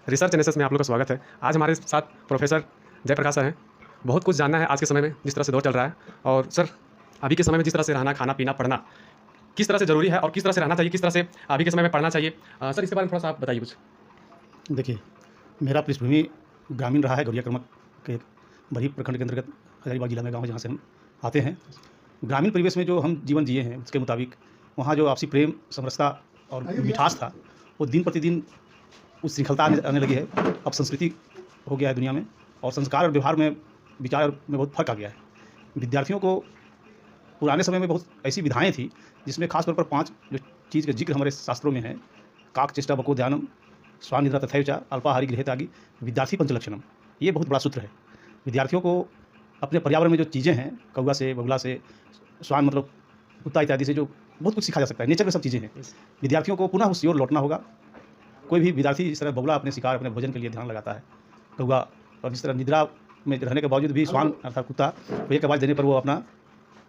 Research analysis में आप लोग का स्वागत है। आज हमारे साथ प्रोफेसर जयप्रकाश सर हैं। बहुत कुछ जानना है आज के समय में जिस तरह से दौर चल रहा है। और सर, अभी के समय में जिस तरह से रहना, खाना, पीना, पढ़ना किस तरह से ज़रूरी है और किस तरह से रहना चाहिए, किस तरह से अभी के समय में पढ़ना चाहिए, सर इसके बारे में थोड़ा-सा आप बताइए कुछ? देखिए, मेरा पृष्ठभूमि ग्रामीण रहा है। गौरिया कर्मक के बरही प्रखंड के अंतर्गत हजारीबाग जिला में गाँव है, जहाँ से हम आते हैं। ग्रामीण परिवेश में जो हम जीवन जिए हैं, उसके मुताबिक वहाँ जो आपसी प्रेम, समरसता और मिठास था, वो दिन प्रतिदिन उस श्रृंखलता आने लगी है। अब संस्कृति हो गया है दुनिया में, और संस्कार और व्यवहार में, विचार में बहुत फ़र्क आ गया है। विद्यार्थियों को पुराने समय में बहुत ऐसी विधाएँ थी, जिसमें खास तौर पर 5 जो चीज़ का जिक्र हमारे शास्त्रों में है: काक चेष्टा बको ध्यानम, स्वान निद्रा तथैव अल्पाहारी गृहे त्यागी, विद्यार्थी पंचलक्षणम। ये बहुत बड़ा सूत्र है। विद्यार्थियों को अपने पर्यावरण में जो चीज़ें हैं, कौवा से, बगुला से, स्वान मतलब कुत्ता इत्यादि से जो बहुत कुछ सीखा जा सकता है, नेचर में सब चीज़ें हैं। विद्यार्थियों को पुनः उस ओर लौटना होगा। कोई भी विद्यार्थी जिस तरह बगुला अपने शिकार, अपने भोजन के लिए ध्यान लगाता है, कौवा, और जिस तरह निद्रा में रहने के बावजूद भी स्वान अर्थात कुत्ता को एक आवाज़ देने पर वो अपना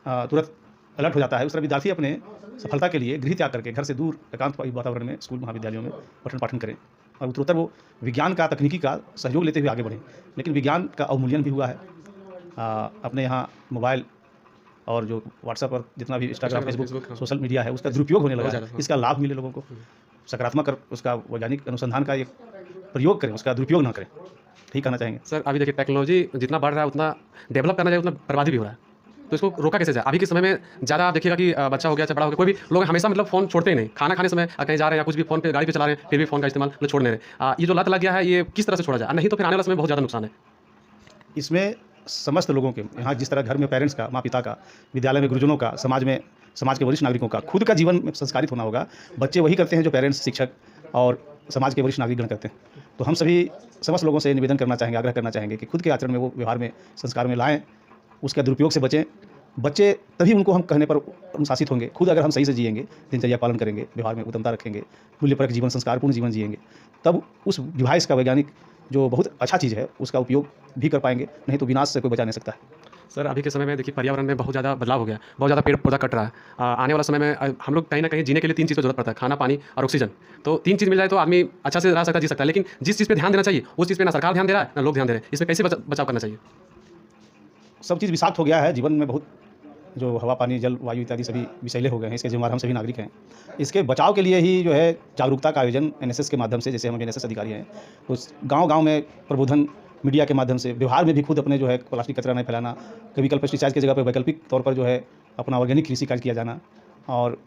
तुरंत अलर्ट हो जाता है, उस तरह विद्यार्थी अपने सफलता के लिए गृह त्याग करके घर से दूर एकांत वातावरण में स्कूल महाविद्यालयों में पठन पाठन करें, और उत्तरोत्तर वो विज्ञान का, तकनीकी का सहयोग लेते हुए आगे बढ़ें। लेकिन विज्ञान का अवमूल्यन भी हुआ है। अपने यहाँ मोबाइल और जो व्हाट्सएप और जितना भी इंस्टाग्राम, फेसबुक, सोशल मीडिया है, उसका दुरुपयोग होने लगा है। इसका लाभ मिले लोगों को, सकारात्मक और उसका वैज्ञानिक अनुसंधान का एक प्रयोग करें, उसका दुरुपयोग ना करें। यही कहना चाहेंगे। सर, अभी देखिए टेक्नोलॉजी जितना बढ़ रहा है उतना डेवलप करना चाहिए, उतना बर्बादी भी हो रहा है। तो इसको रोका कैसे जाए? अभी के समय में ज़्यादा आप देखिएगा कि बच्चा हो गया, चाहे बड़ा हो गया, कोई भी लोग हमेशा मतलब फ़ोन छोड़ते ही नहीं। खाना खाने समय कहीं जा रहे हैं या कुछ भी फ़ोन पे, गाड़ी पे चला रहे हैं, फिर भी फ़ोन का इस्तेमाल मतलब छोड़ नहीं रहे। ये जो लत लग गया है, ये किस तरह से छोड़ा जाए? नहीं तो फिर आने वाला समय में बहुत ज़्यादा नुकसान है। इसमें समस्त लोगों के, यहाँ जिस तरह घर में पेरेंट्स का, माँ पिता का, विद्यालय में गुरुजनों का, समाज में समाज के वरिष्ठ नागरिकों का, खुद का जीवन में संस्कारित होना होगा। बच्चे वही करते हैं जो पेरेंट्स, शिक्षक और समाज के वरिष्ठ नागरिकगण करते हैं। तो हम सभी समस्त लोगों से निवेदन करना चाहेंगे, आग्रह करना चाहेंगे कि खुद के आचरण में, वो व्यवहार में, संस्कार में लाएँ, उसके दुरुपयोग से बचें। बच्चे तभी उनको हम कहने पर अनुशासित होंगे, खुद अगर हम सही से जिएंगे, दिनचर्या पालन करेंगे, व्यवहार में उत्तमता रखेंगे, मूल्यपरक जीवन, संस्कारपूर्ण जीवन जिएंगे, तब उस डिवाइस का, वैज्ञानिक जो बहुत अच्छा चीज़ है, उसका उपयोग भी कर पाएंगे। नहीं तो विनाश से कोई बचा नहीं सकता है। सर, अभी के समय में देखिए पर्यावरण में बहुत ज़्यादा बदलाव हो गया है, बहुत ज़्यादा पेड़ पौधा कट रहा है। आने वाला समय में हम लोग कहीं न कहीं जीने के लिए 3 चीज़ की ज़रूरत पड़ता है: खाना, पानी और ऑक्सीजन। तो 3 चीज़ मिल जाए तो आदमी अच्छा से रह सकता है, जी सकता है। लेकिन जिस चीज़ पे ध्यान देना चाहिए, उस चीज़ पे ना सरकार ध्यान दे रहा है, ना लोग ध्यान दे रहे हैं। इसमें कैसे बचाव करना चाहिए? सब चीज़ विषाक्त हो गया है जीवन में। बहुत जो हवा, पानी, जल, वायु इत्यादि सभी विषैले हो गए हैं। इसके ज़िम्मेदार हम सभी नागरिक हैं। इसके बचाव के लिए ही जो है जागरूकता का आयोजन एनएसएस के माध्यम से, जैसे हम एनएसएस अधिकारी हैं, तो गाँव-गाँव में प्रबोधन, मीडिया के माध्यम से, व्यवहार में भी खुद अपने जो है प्लास्टिक कचरा नहीं फैलाना, केमिकल पेस्टिसाइड की जगह पर वैकल्पिक तौर पर जो है अपना ऑर्गेनिक कृषि कार्य किया जाना, और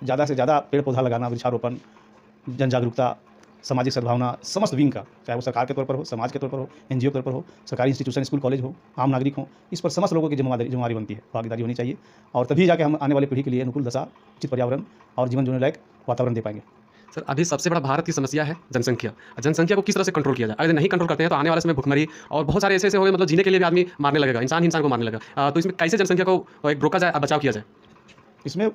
ज़्यादा से ज़्यादा पेड़ पौधा लगाना, वृक्षारोपण, जन जागरूकता, सामाजिक सद्भावना, समस्त विंग का, चाहे वो सरकार के तौर पर हो, समाज के तौर पर हो, एनजीओ के तौर पर हो, सरकारी इंस्टीट्यूशन, स्कूल कॉलेज हो, आम नागरिक हो, इस पर समस्त लोगों की जिम्मेदारी बनती है, भागीदारी होनी चाहिए। और तभी जाके हम आने वाली पीढ़ी के लिए अनुकूल दशा, उचित पर्यावरण और जीवन जीने लायक वातावरण दे पाएंगे। सर, अभी सबसे बड़ा भारत की समस्या है जनसंख्या। जनसंख्या को किस तरह से कंट्रोल किया जाए? अगर नहीं कंट्रोल करते हैं तो आने वाले समय भुखमरी और बहुत सारे ऐसे होंगे, मतलब जीने के लिए भी आदमी मारने लगेगा, इंसान ही इंसान को मारने लगेगा। तो इसमें कैसे जनसंख्या को एक रोका जाए, बचाव किया जाए? इसमें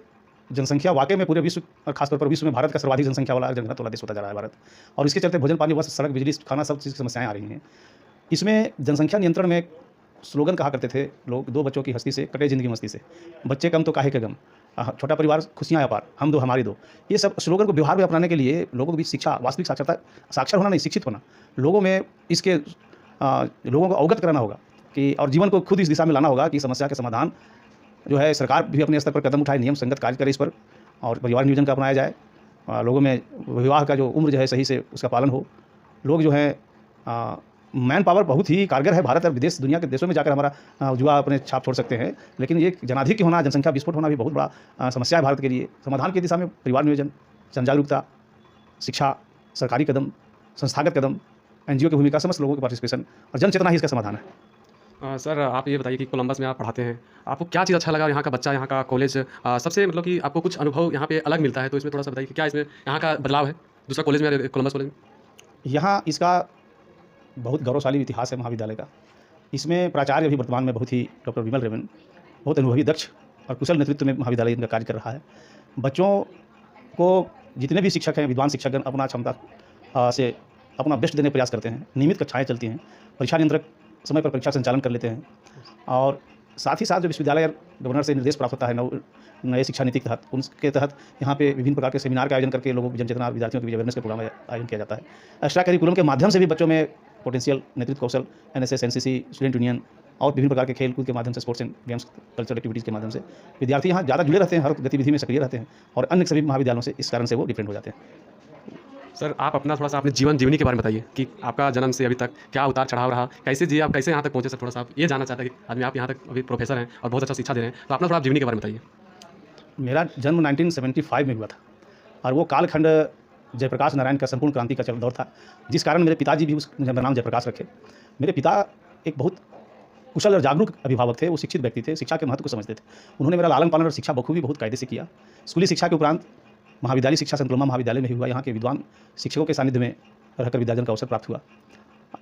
जनसंख्या वाकई में पूरे विश्व और खासतौर पर विश्व में भारत का सर्वाधिक जनसंख्या वाला, जनघनत्व वाला देश होता जा रहा है भारत। और इसके चलते भोजन, पानी, वस्त्र, सड़क, बिजली, खाना, सब चीज़ की समस्याएं आ रही हैं। इसमें जनसंख्या नियंत्रण में स्लोगन कहा करते थे लोग: 2 बच्चों की हस्ती से कटे जिंदगी मस्ती से, बच्चे कम तो काहे के गम, छोटा परिवार खुशियाँ अपार, हम 2 हमारी 2। ये सब स्लोगन को व्यवहार में अपनाने के लिए लोगों के बीच शिक्षा, वास्तविक साक्षरता, साक्षर होना नहीं, शिक्षित होना, लोगों में इसके लोगों को अवगत कराना होगा कि, और जीवन को खुद इस दिशा में लाना होगा कि समस्या के समाधान जो है, सरकार भी अपने स्तर पर कदम उठाए, नियम संगत कार्य करे इस पर, और परिवार नियोजन का अपनाया जाए। लोगों में विवाह का जो उम्र जो है सही से उसका पालन हो। लोग जो है मैन पावर बहुत ही कारगर है। भारत और विदेश, दुनिया के देशों में जाकर हमारा युवा अपने छाप छोड़ सकते हैं। लेकिन ये जनाधिक्य होना, जनसंख्या विस्फोट होना भी बहुत बड़ा समस्या है भारत के लिए। समाधान की दिशा में परिवार नियोजन, जन जागरूकता, शिक्षा, सरकारी कदम, संस्थागत कदम, एनजीओ की भूमिका, समस्त लोगों के पार्टिसिपेशन और जन चेतना ही इसका समाधान है। सर, आप ये बताइए कि कोलंबस में आप पढ़ाते हैं, आपको क्या चीज़ अच्छा लगा? यहाँ का बच्चा, यहाँ का कॉलेज, सबसे मतलब कि आपको कुछ अनुभव यहाँ पे अलग मिलता है, तो इसमें थोड़ा-सा बताइए कि क्या इसमें यहाँ का बदलाव है दूसरा कॉलेज में, कोलंबस कॉलेज में? यहाँ इसका बहुत गौरवशाली इतिहास है महाविद्यालय का। इसमें प्राचार्य भी वर्तमान में बहुत ही डॉक्टर विमल रेवन, बहुत अनुभवी, दक्ष और कुशल नेतृत्व में महाविद्यालय इनका कार्य कर रहा है। बच्चों को जितने भी शिक्षक हैं, विद्वान शिक्षकगण अपना क्षमता से अपना बेस्ट देने का प्रयास करते हैं। नियमित कक्षाएँ चलती हैं, परीक्षा नियंत्रक समय पर परीक्षा संचालन कर लेते हैं, और साथ ही साथ जो विश्वविद्यालय गवर्नर से निर्देश प्राप्त होता है नए शिक्षा नीति के तहत, उनके तहत यहाँ पे विभिन्न प्रकार के सेमिनार का आयोजन करके लोगों को जनचेतना, विद्यार्थियों के बीच अवेयरनेस के प्रोग्राम आयोजन किया जाता है। एक्स्ट्रा करिकुलम के माध्यम से भी बच्चों में पोटेंशियल, नेतृत्व कौशल, एनएसएस, एनसीसी, स्टूडेंट यूनियन और विभिन्न प्रकार के खेल कूद के माध्यम से, sports and games, cultural activities के माध्यम से विद्यार्थी यहाँ ज़्यादा जुड़े रहते हैं, हर गतिविधि में सक्रिय रहते हैं और अन्य सभी महाविद्यालयों से इस कारण से वो डिफरेंट हो जाते हैं। सर आप अपना थोड़ा सा अपने जीवन जीवनी के बारे में बताइए कि आपका जन्म से अभी तक क्या उतार चढ़ाव रहा, कैसे जिए आप, कैसे यहाँ तक पहुँचे सर? थोड़ा सा आप ये जानना चाहते हैं कि आदमी आप यहाँ तक अभी प्रोफेसर हैं और बहुत अच्छा शिक्षा दे रहे हैं, तो अपना थोड़ा आप जीवनी के बारे में बताइए। मेरा जन्म 1975 में हुआ था और वो कालखंड जयप्रकाश नारायण का संपूर्ण क्रांति का दौर था, जिस कारण मेरे पिताजी भी मेरा नाम जयप्रकाश रखे। मेरे पिता एक बहुत कुशल और जागरूक अभिभावक थे, वो शिक्षित व्यक्ति थे, शिक्षा के महत्व को समझते थे। उन्होंने मेरा लालन पालन और शिक्षा बखूबी बहुत कायदे से किया। स्कूली शिक्षा के उपरांत महाविद्यालय शिक्षा संकुलमा महाविद्यालय में हुआ। यहाँ के विद्वान शिक्षकों के सानिध्य में रहकर विद्यार्जन का अवसर प्राप्त हुआ।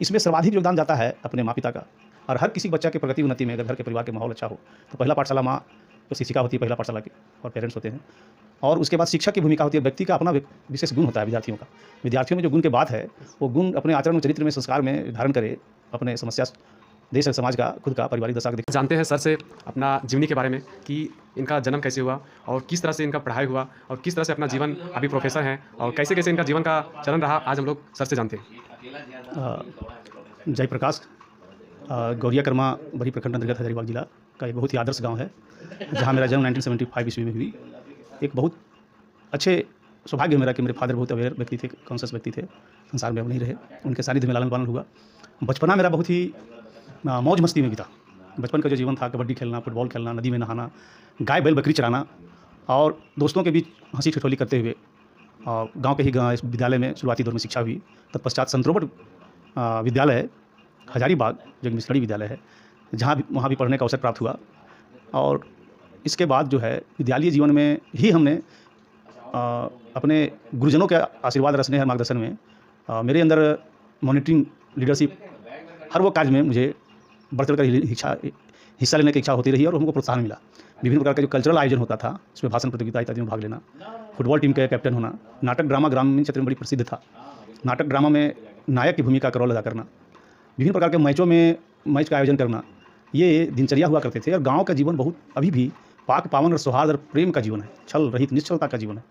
इसमें सर्वाधिक योगदान जाता है अपने माँ पिता का। और हर किसी बच्चा के प्रगति उन्नति में अगर घर के परिवार के माहौल अच्छा हो तो पहला पाठशाला माँ तो शिक्षिका होती है, पहला पाठशाला की, और पेरेंट्स होते हैं। और उसके बाद शिक्षक की भूमिका होती है। व्यक्ति का अपना विशेष गुण होता है विद्यार्थियों का। विद्यार्थियों में जो गुण के बात है वो गुण अपने आचरण और चरित्र में, संस्कार में धारण करे, अपने समस्या, देश और समाज का, खुद का, पारिवारिक दशा को जानते हैं सर से अपना जीवनी के बारे में कि इनका जन्म कैसे हुआ और किस तरह से इनका पढ़ाई हुआ और किस तरह से अपना जीवन, अभी प्रोफेसर हैं और कैसे कैसे इनका जीवन का चलन रहा, आज हम लोग सर से जानते हैं। जयप्रकाश गौरिया कर्मा बरी प्रखंड अंतर्गत हजारीबाग जिला का एक बहुत ही आदर्श गांव है, जहां मेरा जन्म 1975 ईस्वी में हुई। एक बहुत अच्छे सौभाग्य मेरा कि मेरे फादर बहुत अवेयर व्यक्ति थे, कॉन्शियस व्यक्ति थे, संसार में अब नहीं रहे। उनके सानिध्य में लालन पालन हुआ। बचपना मेरा बहुत ही मौज मस्ती में बीता। बचपन का जो जीवन था, कबड्डी खेलना, फुटबॉल खेलना, नदी में नहाना, गाय बैल बकरी चराना और दोस्तों के बीच हंसी ठिठोली करते हुए गांव के ही इस विद्यालय में शुरुआती दौर में शिक्षा हुई। तत्पश्चात संत रोबर्ट विद्यालय हजारीबाग जो एक मिशनरी विद्यालय है, वहाँ भी पढ़ने का अवसर प्राप्त हुआ। और इसके बाद जो है विद्यालय जीवन में ही हमने अपने गुरुजनों के आशीर्वाद रसने और मार्गदर्शन में मेरे अंदर मॉनिटरिंग, लीडरशिप, हर वो कार्य में मुझे बढ़ चढ़ कर हिस्सा लेने की इच्छा होती रही और हमको प्रोत्साहन मिला। विभिन्न प्रकार का जो कल्चरल आयोजन होता था, उसमें भाषण प्रतियोगिता इत्यादि में भाग लेना, फुटबॉल टीम का कैप्टन होना, नाटक ड्रामा ग्रामीण क्षेत्र में बड़ी प्रसिद्ध था। नाटक ड्रामा में नायक की भूमिका का रोल अदा करना, विभिन्न प्रकार के मैचों में मैच का आयोजन करना, ये दिनचर्या हुआ करते थे। और गाँव का जीवन बहुत अभी भी पाक पावन और सौहार्द और प्रेम का जीवन है, छल रहित निश्चलता का जीवन है।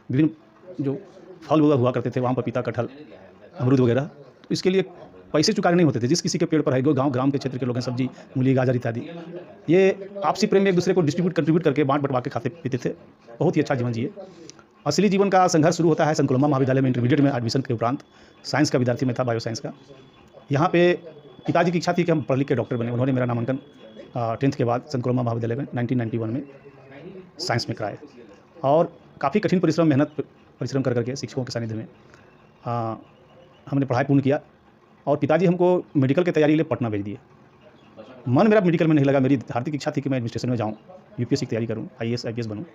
विभिन्न जो फल हुआ करते थे, वहाँ पपीता, कटहल, अमरूद वगैरह, तो इसके लिए पैसे चुकाने नहीं होते थे। जिस किसी के पेड़ पर है, गाँव ग्राम के क्षेत्र के लोग हैं, सब्जी, मूली, गाजर इत्यादि, ये आपसी प्रेम में एक दूसरे को कंट्रीब्यूट करके बांट बटवा के खाते पीते थे। बहुत ही अच्छा जीवन जिए। असली जीवन का संघर्ष शुरू होता है संकुलमा महाविद्यालय में इंटरमीडिएट में एडमिशन के उपरांत। साइंस का विद्यार्थी में था, बायो साइंस का। यहाँ पे पिताजी की इच्छा थी कि हम पढ़ लिख के डॉक्टर बने। उन्होंने मेरा नामांकन 10th के बाद संकुलमा महाविद्यालय में 1991 में साइंस में कराया और काफ़ी कठिन परिश्रम कर करके शिक्षकों के सानिध्य में हमने पढ़ाई पूर्ण किया। और पिताजी हमको मेडिकल की तैयारी के लिए पटना भेज दिए। मन मेरा मेडिकल में नहीं लगा। मेरी हार्दिक इच्छा थी कि मैं एडमिनिस्ट्रेशन में जाऊँ, यूपीएससी की तैयारी करूँ, IAS बनूँ।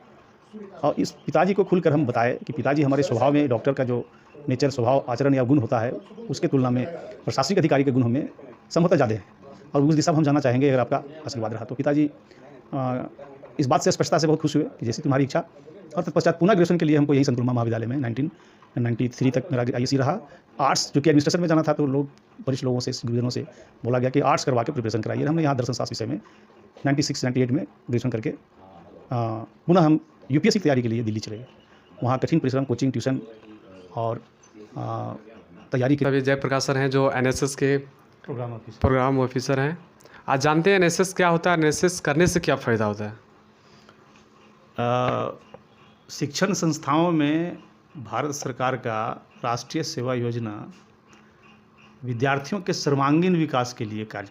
और इस पिताजी को खुलकर हम बताए कि पिताजी, हमारे स्वभाव में डॉक्टर का जो नेचर, स्वभाव, आचरण या गुण होता है, उसके तुलना में प्रशासनिक अधिकारी के गुण हमें संभवतः ज़्यादा है और उस दिशा में हम जाना चाहेंगे अगर आपका आशीर्वाद रहा तो। पिताजी इस बात से स्पष्टता से बहुत खुश हुए कि जैसी तुम्हारी इच्छा। और तत्पश्चात पुनः ग्रेजुएशन के लिए हमको यही संकुलमा महाविद्यालय में 1993 तक मेरा ISC रहा। आर्ट्स, जो कि एडमिनिस्ट्रेशन में जाना था, तो वरिष्ठ लोगों से, गुरुजनों से बोला गया कि आर्ट्स करवा के प्रिपरेशन कराइए। हमने यहाँ दर्शन शास्त्र विषय में 96-98 में ग्रेजुएशन करके पुनः हम यूपीएससी की तैयारी के लिए दिल्ली चले गए। वहाँ कठिन परिश्रम, कोचिंग, ट्यूशन और तैयारी के। अभी जयप्रकाश सर हैं जो NSS के प्रोग्राम ऑफिसर हैं। आज जानते हैं NSS क्या होता है, NSS करने से क्या फ़ायदा होता है? शिक्षण संस्थाओं में भारत सरकार का राष्ट्रीय सेवा योजना विद्यार्थियों के सर्वांगीण विकास के लिए कार्य